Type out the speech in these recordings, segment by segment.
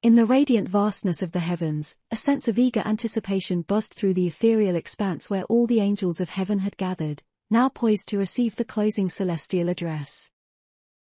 In the radiant vastness of the heavens, a sense of eager anticipation buzzed through the ethereal expanse where all the angels of heaven had gathered, now poised to receive the closing celestial address.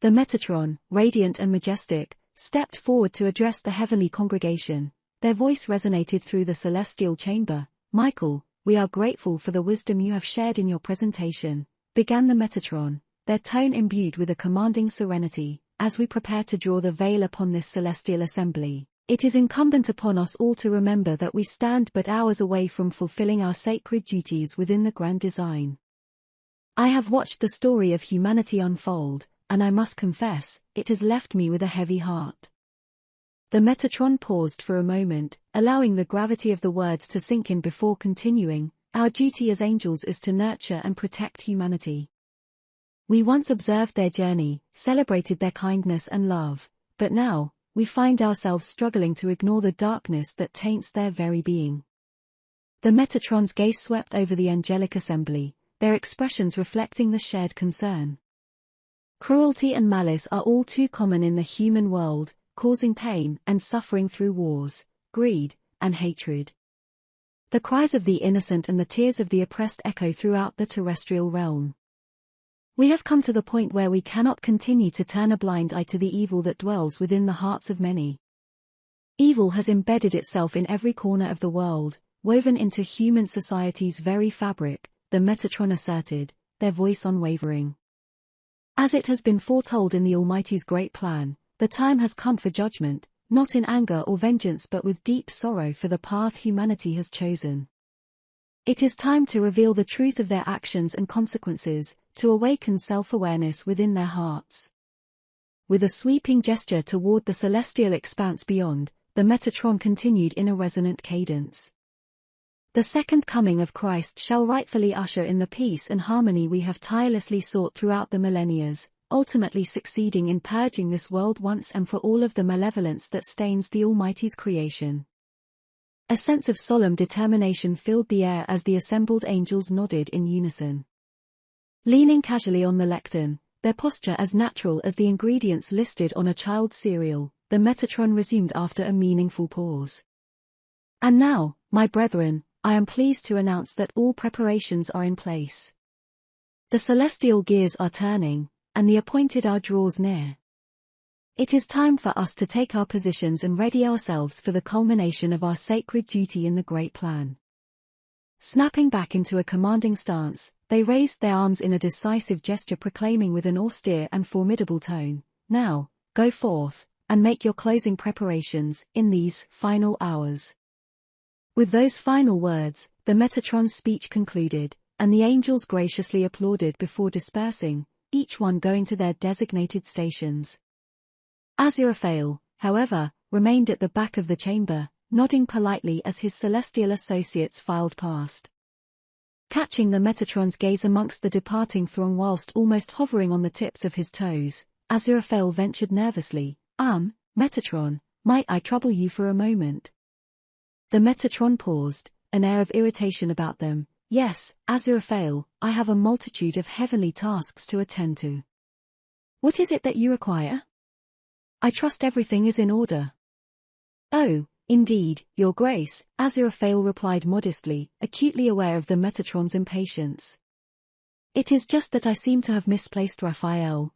The Metatron, radiant and majestic, stepped forward to address the heavenly congregation. Their voice resonated through the celestial chamber. "Michael, we are grateful for the wisdom you have shared in your presentation," began the Metatron, their tone imbued with a commanding serenity. "As we prepare to draw the veil upon this celestial assembly, it is incumbent upon us all to remember that we stand but hours away from fulfilling our sacred duties within the grand design. I have watched the story of humanity unfold, and I must confess, it has left me with a heavy heart." The Metatron paused for a moment, allowing the gravity of the words to sink in before continuing. "Our duty as angels is to nurture and protect humanity. We once observed their journey, celebrated their kindness and love, but now, we find ourselves struggling to ignore the darkness that taints their very being." The Metatron's gaze swept over the angelic assembly, their expressions reflecting the shared concern. Cruelty and malice are all too common in the human world, causing pain and suffering through wars, greed, and hatred. The cries of the innocent and the tears of the oppressed echo throughout the terrestrial realm. We have come to the point where we cannot continue to turn a blind eye to the evil that dwells within the hearts of many. Evil has embedded itself in every corner of the world, woven into human society's very fabric, the Metatron asserted, their voice unwavering. "As it has been foretold in the Almighty's great plan, the time has come for judgment, not in anger or vengeance but with deep sorrow for the path humanity has chosen. It is time to reveal the truth of their actions and consequences, to awaken self-awareness within their hearts." With a sweeping gesture toward the celestial expanse beyond, the Metatron continued in a resonant cadence. "The second coming of Christ shall rightfully usher in the peace and harmony we have tirelessly sought throughout the millennia, ultimately succeeding in purging this world once and for all of the malevolence that stains the Almighty's creation." A sense of solemn determination filled the air as the assembled angels nodded in unison. Leaning casually on the lectern, their posture as natural as the ingredients listed on a child's cereal, the Metatron resumed after a meaningful pause. "And now, my brethren, I am pleased to announce that all preparations are in place. The celestial gears are turning, and the appointed hour draws near. It is time for us to take our positions and ready ourselves for the culmination of our sacred duty in the great plan." Snapping back into a commanding stance, they raised their arms in a decisive gesture proclaiming with an austere and formidable tone, "Now, go forth, and make your closing preparations, in these final hours." With those final words, the Metatron's speech concluded, and the angels graciously applauded before dispersing, each one going to their designated stations. Aziraphale, however, remained at the back of the chamber, nodding politely as his celestial associates filed past. Catching the Metatron's gaze amongst the departing throng whilst almost hovering on the tips of his toes, Aziraphale ventured nervously, Metatron, might I trouble you for a moment?" The Metatron paused, an air of irritation about them. "Yes, Aziraphale, I have a multitude of heavenly tasks to attend to." "What is it that you require?" "I trust everything is in order." "Oh, indeed, Your Grace," Aziraphale replied modestly, acutely aware of the Metatron's impatience. "It is just that I seem to have misplaced Raphael.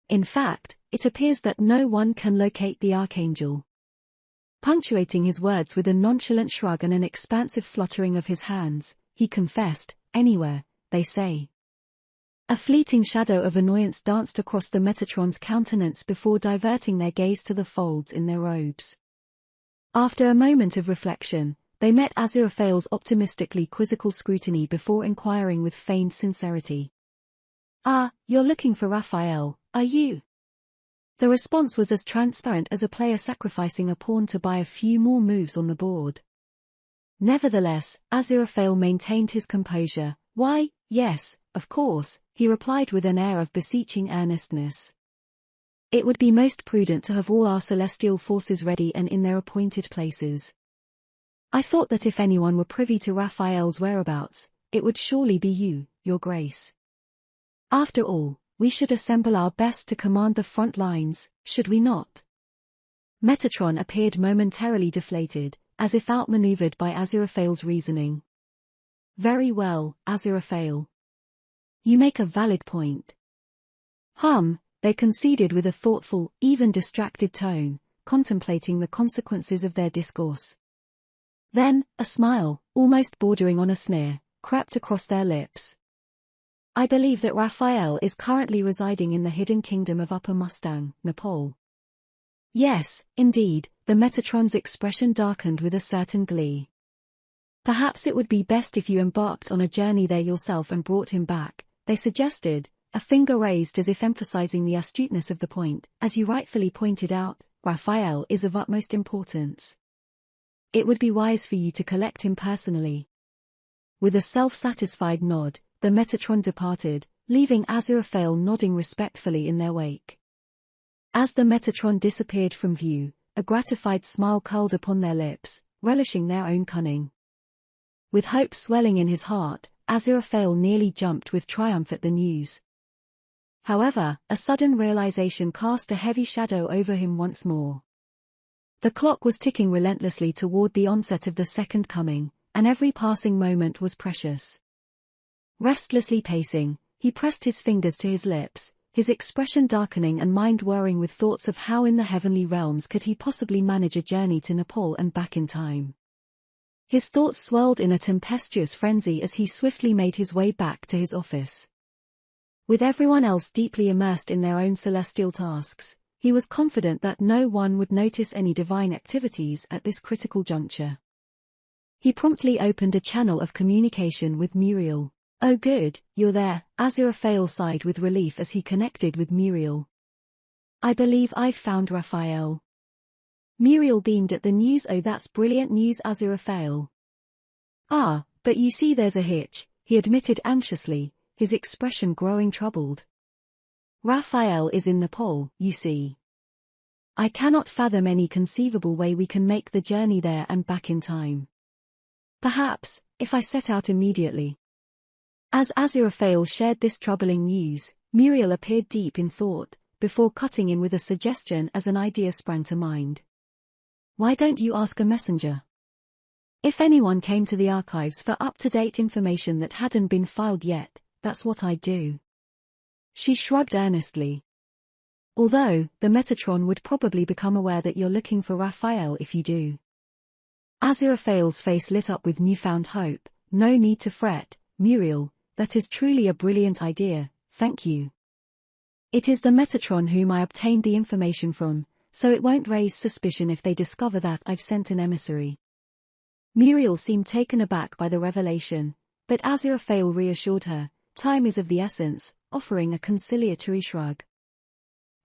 In fact, it appears that no one can locate the Archangel." Punctuating his words with a nonchalant shrug and an expansive fluttering of his hands, he confessed, "Anywhere, they say." A fleeting shadow of annoyance danced across the Metatron's countenance before diverting their gaze to the folds in their robes. After a moment of reflection, they met Aziraphale's optimistically quizzical scrutiny before inquiring with feigned sincerity. "Ah, you're looking for Raphael, are you?" The response was as transparent as a player sacrificing a pawn to buy a few more moves on the board. Nevertheless, Aziraphale maintained his composure. "Why, yes, of course," he replied with an air of beseeching earnestness. "It would be most prudent to have all our celestial forces ready and in their appointed places. I thought that if anyone were privy to Raphael's whereabouts, it would surely be you, Your Grace. After all, we should assemble our best to command the front lines, should we not?" Metatron appeared momentarily deflated, as if outmaneuvered by Aziraphale's reasoning. Very well, Aziraphale. You make a valid point. They conceded with a thoughtful, even distracted tone, contemplating the consequences of their discourse. Then, a smile, almost bordering on a sneer, crept across their lips. I believe that Raphael is currently residing in the hidden kingdom of Upper Mustang, Nepal. Yes, indeed, the Metatron's expression darkened with a certain glee. Perhaps it would be best if you embarked on a journey there yourself and brought him back, they suggested, a finger raised as if emphasizing the astuteness of the point. As you rightfully pointed out, Raphael is of utmost importance. It would be wise for you to collect him personally. With a self-satisfied nod, the Metatron departed, leaving Aziraphale nodding respectfully in their wake. As the Metatron disappeared from view, a gratified smile curled upon their lips, relishing their own cunning. With hope swelling in his heart, Aziraphale nearly jumped with triumph at the news. However, a sudden realization cast a heavy shadow over him once more. The clock was ticking relentlessly toward the onset of the second coming, and every passing moment was precious. Restlessly pacing, he pressed his fingers to his lips, his expression darkening and mind whirring with thoughts of how in the heavenly realms could he possibly manage a journey to Nepal and back in time. His thoughts swirled in a tempestuous frenzy as he swiftly made his way back to his office. With everyone else deeply immersed in their own celestial tasks, he was confident that no one would notice any divine activities at this critical juncture. He promptly opened a channel of communication with Muriel. Oh good, you're there, Aziraphale sighed with relief as he connected with Muriel. I believe I've found Raphael. Muriel beamed at the news. Oh, that's brilliant news, Aziraphale. But you see there's a hitch, he admitted anxiously, his expression growing troubled. Raphael is in Nepal, you see. I cannot fathom any conceivable way we can make the journey there and back in time. Perhaps, if I set out immediately. As Aziraphale shared this troubling news, Muriel appeared deep in thought, before cutting in with a suggestion as an idea sprang to mind. Why don't you ask a messenger? If anyone came to the archives for up-to-date information that hadn't been filed yet, that's what I'd do. She shrugged earnestly. Although, the Metatron would probably become aware that you're looking for Raphael if you do. Aziraphale's face lit up with newfound hope. No need to fret, Muriel, that is truly a brilliant idea, thank you. It is the Metatron whom I obtained the information from, so it won't raise suspicion if they discover that I've sent an emissary. Muriel seemed taken aback by the revelation, but Aziraphale reassured her, time is of the essence, offering a conciliatory shrug.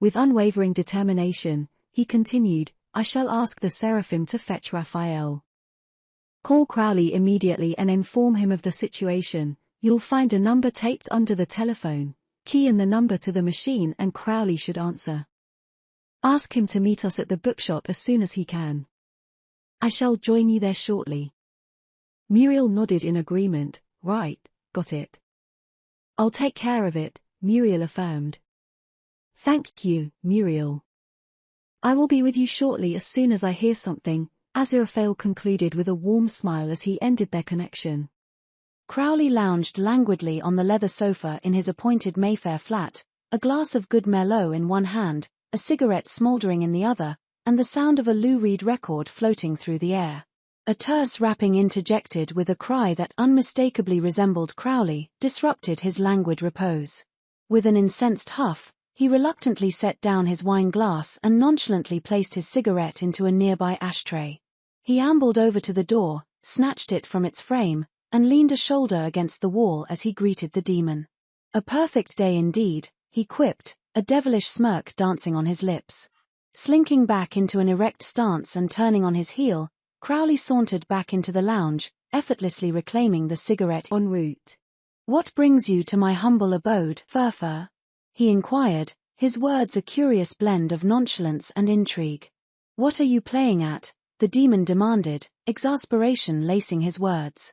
With unwavering determination, he continued, I shall ask the Seraphim to fetch Raphael. Call Crowley immediately and inform him of the situation. You'll find a number taped under the telephone. Key in the number to the machine and Crowley should answer. Ask him to meet us at the bookshop as soon as he can. I shall join you there shortly. Muriel nodded in agreement. Right, got it. I'll take care of it, Muriel affirmed. Thank you, Muriel. I will be with you shortly as soon as I hear something, Aziraphale concluded with a warm smile as he ended their connection. Crowley lounged languidly on the leather sofa in his appointed Mayfair flat, a glass of good Merlot in one hand, a cigarette smouldering in the other, and the sound of a Lou Reed record floating through the air. A terse rapping interjected with a cry that unmistakably resembled Crowley, disrupted his languid repose. With an incensed huff, he reluctantly set down his wine glass and nonchalantly placed his cigarette into a nearby ashtray. He ambled over to the door, snatched it from its frame, and leaned a shoulder against the wall as he greeted the demon. A perfect day indeed, he quipped, a devilish smirk dancing on his lips. Slinking back into an erect stance and turning on his heel, Crowley sauntered back into the lounge, effortlessly reclaiming the cigarette en route. What brings you to my humble abode, Furfur? He inquired, his words a curious blend of nonchalance and intrigue. What are you playing at? The demon demanded, exasperation lacing his words.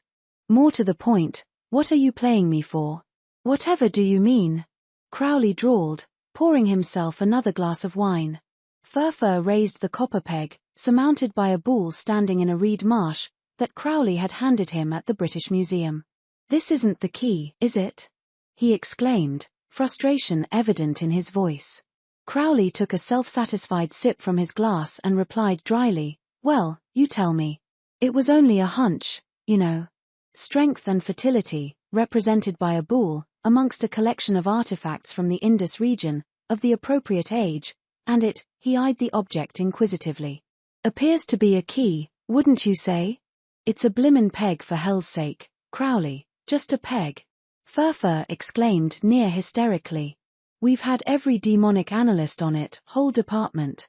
More to the point, what are you playing me for? Whatever do you mean? Crowley drawled, pouring himself another glass of wine. Furfur raised the copper peg, surmounted by a bull standing in a reed marsh, that Crowley had handed him at the British Museum. "This isn't the key, is it?" he exclaimed, frustration evident in his voice. Crowley took a self-satisfied sip from his glass and replied dryly, "Well, you tell me. It was only a hunch, you know." Strength and fertility, represented by a bull, amongst a collection of artifacts from the Indus region, of the appropriate age, and he eyed the object inquisitively. "Appears to be a key, wouldn't you say?" "It's a blimmin' peg for hell's sake, Crowley, just a peg," Furfur exclaimed near hysterically. "We've had every demonic analyst on it, whole department.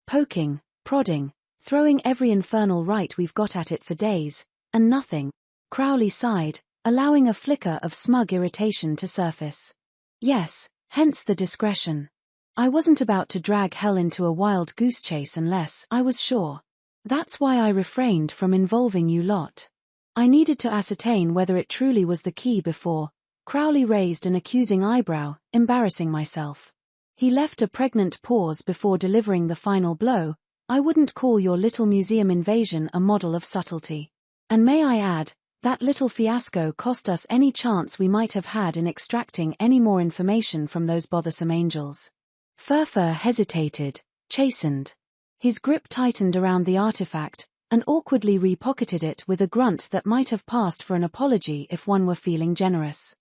Poking, prodding, throwing every infernal right we've got at it for days, and nothing." Crowley sighed, allowing a flicker of smug irritation to surface. "Yes, hence the discretion. I wasn't about to drag hell into a wild goose chase unless I was sure. That's why I refrained from involving you lot. I needed to ascertain whether it truly was the key before." Crowley raised an accusing eyebrow, embarrassing myself. He left a pregnant pause before delivering the final blow. "I wouldn't call your little museum invasion a model of subtlety. And may I add, that little fiasco cost us any chance we might have had in extracting any more information from those bothersome angels." Furfur hesitated, chastened. His grip tightened around the artifact, and awkwardly repocketed it with a grunt that might have passed for an apology if one were feeling generous.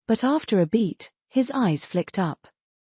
But after a beat, his eyes flicked up.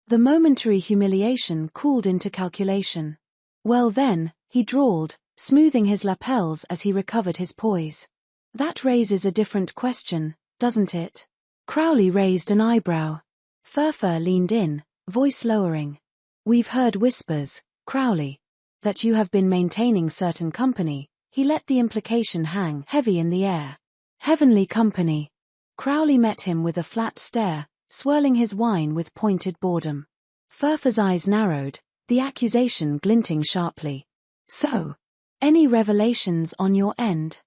The momentary humiliation cooled into calculation. "Well then," he drawled, smoothing his lapels as he recovered his poise. "That raises a different question, doesn't it?" Crowley raised an eyebrow. Furfur leaned in, voice lowering. "We've heard whispers, Crowley, that you have been maintaining certain company." He let the implication hang heavy in the air. "Heavenly company." Crowley met him with a flat stare, swirling his wine with pointed boredom. Furfur's eyes narrowed, the accusation glinting sharply. "So, any revelations on your end?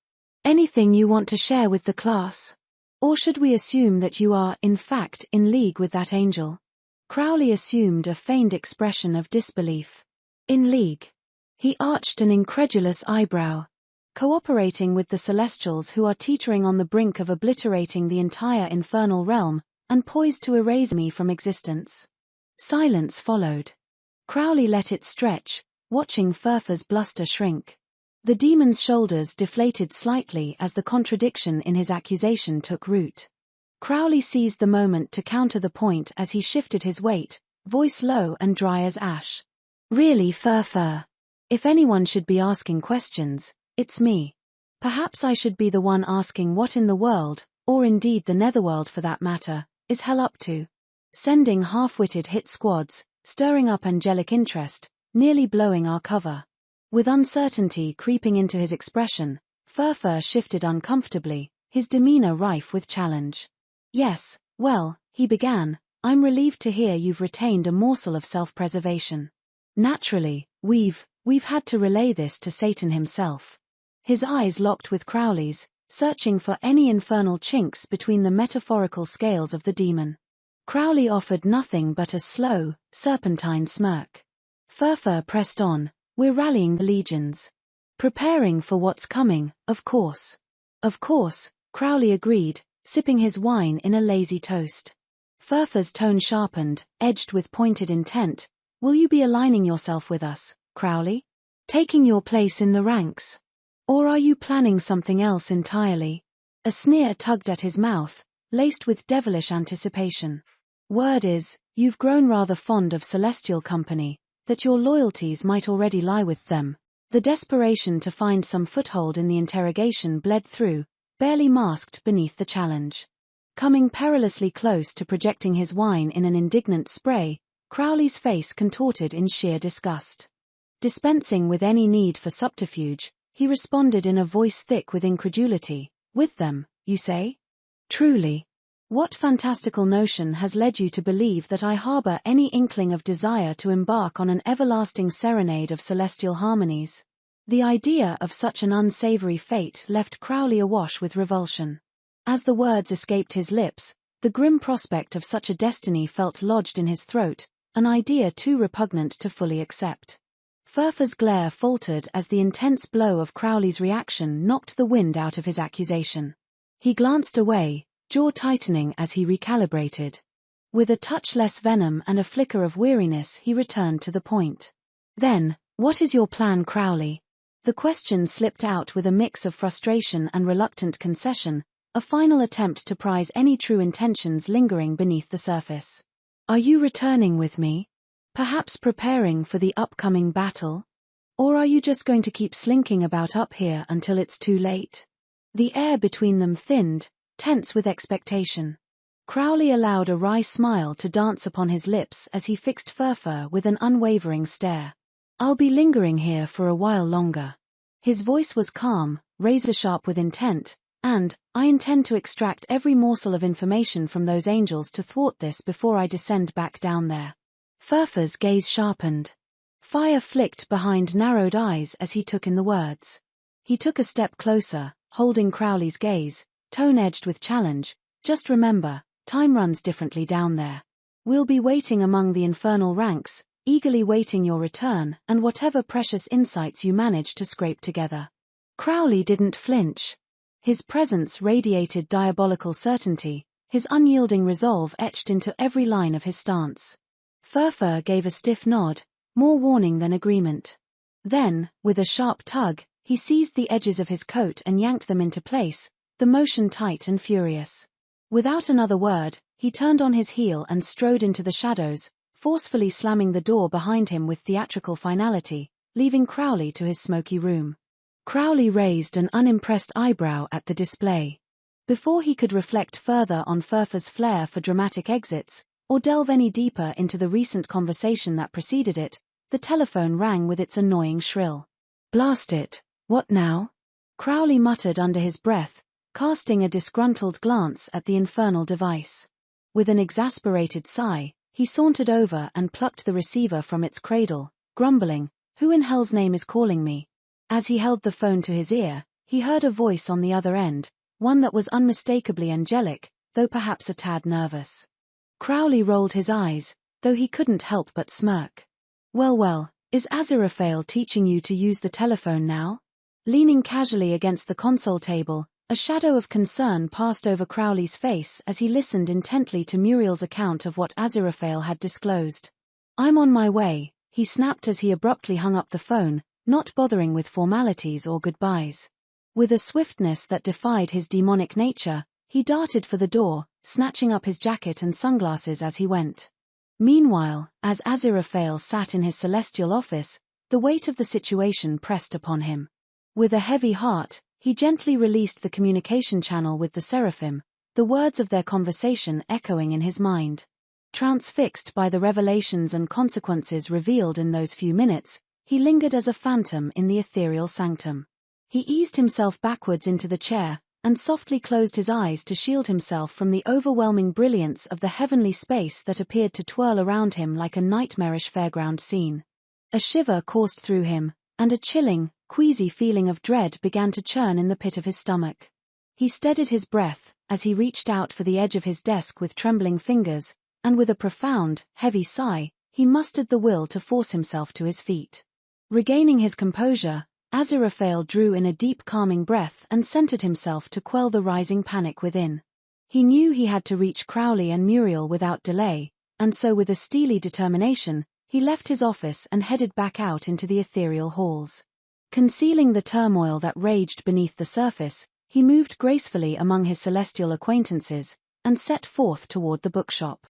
Anything you want to share with the class? Or should we assume that you are, in fact, in league with that angel?" Crowley assumed a feigned expression of disbelief. "In league?" He arched an incredulous eyebrow. "Cooperating with the Celestials who are teetering on the brink of obliterating the entire infernal realm, and poised to erase me from existence." Silence followed. Crowley let it stretch, watching Furfur's bluster shrink. The demon's shoulders deflated slightly as the contradiction in his accusation took root. Crowley seized the moment to counter the point as he shifted his weight, voice low and dry as ash. "Really, Furfur? If anyone should be asking questions, it's me. Perhaps I should be the one asking what in the world, or indeed the netherworld for that matter, is hell up to. Sending half-witted hit squads, stirring up angelic interest, nearly blowing our cover." With uncertainty creeping into his expression, Furfur shifted uncomfortably, his demeanor rife with challenge. "Yes, well," he began, "I'm relieved to hear you've retained a morsel of self-preservation. Naturally, we've had to relay this to Satan himself." His eyes locked with Crowley's, searching for any infernal chinks between the metaphorical scales of the demon. Crowley offered nothing but a slow, serpentine smirk. Furfur pressed on, "We're rallying the legions. Preparing for what's coming, of course." "Of course," Crowley agreed, sipping his wine in a lazy toast. Furfur's tone sharpened, edged with pointed intent. "Will you be aligning yourself with us, Crowley? Taking your place in the ranks? Or are you planning something else entirely?" A sneer tugged at his mouth, laced with devilish anticipation. "Word is, you've grown rather fond of celestial company, that your loyalties might already lie with them." The desperation to find some foothold in the interrogation bled through, barely masked beneath the challenge. Coming perilously close to projecting his wine in an indignant spray, Crowley's face contorted in sheer disgust. Dispensing with any need for subterfuge, he responded in a voice thick with incredulity. "With them, you say? Truly? What fantastical notion has led you to believe that I harbor any inkling of desire to embark on an everlasting serenade of celestial harmonies?" The idea of such an unsavory fate left Crowley awash with revulsion. As the words escaped his lips, the grim prospect of such a destiny felt lodged in his throat, an idea too repugnant to fully accept. Furfur's glare faltered as the intense blow of Crowley's reaction knocked the wind out of his accusation. He glanced away, jaw tightening as he recalibrated. With a touch less venom and a flicker of weariness, he returned to the point. Then, what is your plan, Crowley? The question slipped out with a mix of frustration and reluctant concession, a final attempt to prise any true intentions lingering beneath the surface. Are you returning with me? Perhaps preparing for the upcoming battle? Or are you just going to keep slinking about up here until it's too late? The air between them thinned, tense with expectation. Crowley allowed a wry smile to dance upon his lips as he fixed Furfur with an unwavering stare. I'll be lingering here for a while longer. His voice was calm, razor-sharp with intent, and, I intend to extract every morsel of information from those angels to thwart this before I descend back down there. Furfur's gaze sharpened. Fire flicked behind narrowed eyes as he took in the words. He took a step closer, holding Crowley's gaze, tone edged with challenge. Just remember, time runs differently down there. We'll be waiting among the infernal ranks, eagerly waiting your return and whatever precious insights you manage to scrape together. Crowley didn't flinch. His presence radiated diabolical certainty, his unyielding resolve etched into every line of his stance. Furfur gave a stiff nod, more warning than agreement. Then, with a sharp tug, he seized the edges of his coat and yanked them into place, the motion tight and furious. Without another word, he turned on his heel and strode into the shadows, forcefully slamming the door behind him with theatrical finality, leaving Crowley to his smoky room. Crowley raised an unimpressed eyebrow at the display. Before he could reflect further on Furfur's flair for dramatic exits, or delve any deeper into the recent conversation that preceded it, the telephone rang with its annoying shrill. Blast it, what now? Crowley muttered under his breath, casting a disgruntled glance at the infernal device. With an exasperated sigh, he sauntered over and plucked the receiver from its cradle, grumbling, "Who in hell's name is calling me?" As he held the phone to his ear, he heard a voice on the other end, one that was unmistakably angelic, though perhaps a tad nervous. Crowley rolled his eyes, though he couldn't help but smirk. Well, is Aziraphale teaching you to use the telephone now? Leaning casually against the console table, a shadow of concern passed over Crowley's face as he listened intently to Muriel's account of what Aziraphale had disclosed. I'm on my way, he snapped as he abruptly hung up the phone, not bothering with formalities or goodbyes. With a swiftness that defied his demonic nature, he darted for the door, snatching up his jacket and sunglasses as he went. Meanwhile, as Aziraphale sat in his celestial office, the weight of the situation pressed upon him. With a heavy heart, he gently released the communication channel with the seraphim, the words of their conversation echoing in his mind. Transfixed by the revelations and consequences revealed in those few minutes, he lingered as a phantom in the ethereal sanctum. He eased himself backwards into the chair, and softly closed his eyes to shield himself from the overwhelming brilliance of the heavenly space that appeared to twirl around him like a nightmarish fairground scene. A shiver coursed through him, and a chilling, queasy feeling of dread began to churn in the pit of his stomach. He steadied his breath, as he reached out for the edge of his desk with trembling fingers, and with a profound, heavy sigh, he mustered the will to force himself to his feet. Regaining his composure, Aziraphale drew in a deep calming breath and centered himself to quell the rising panic within. He knew he had to reach Crowley and Muriel without delay, and so with a steely determination, he left his office and headed back out into the ethereal halls. Concealing the turmoil that raged beneath the surface, he moved gracefully among his celestial acquaintances, and set forth toward the bookshop.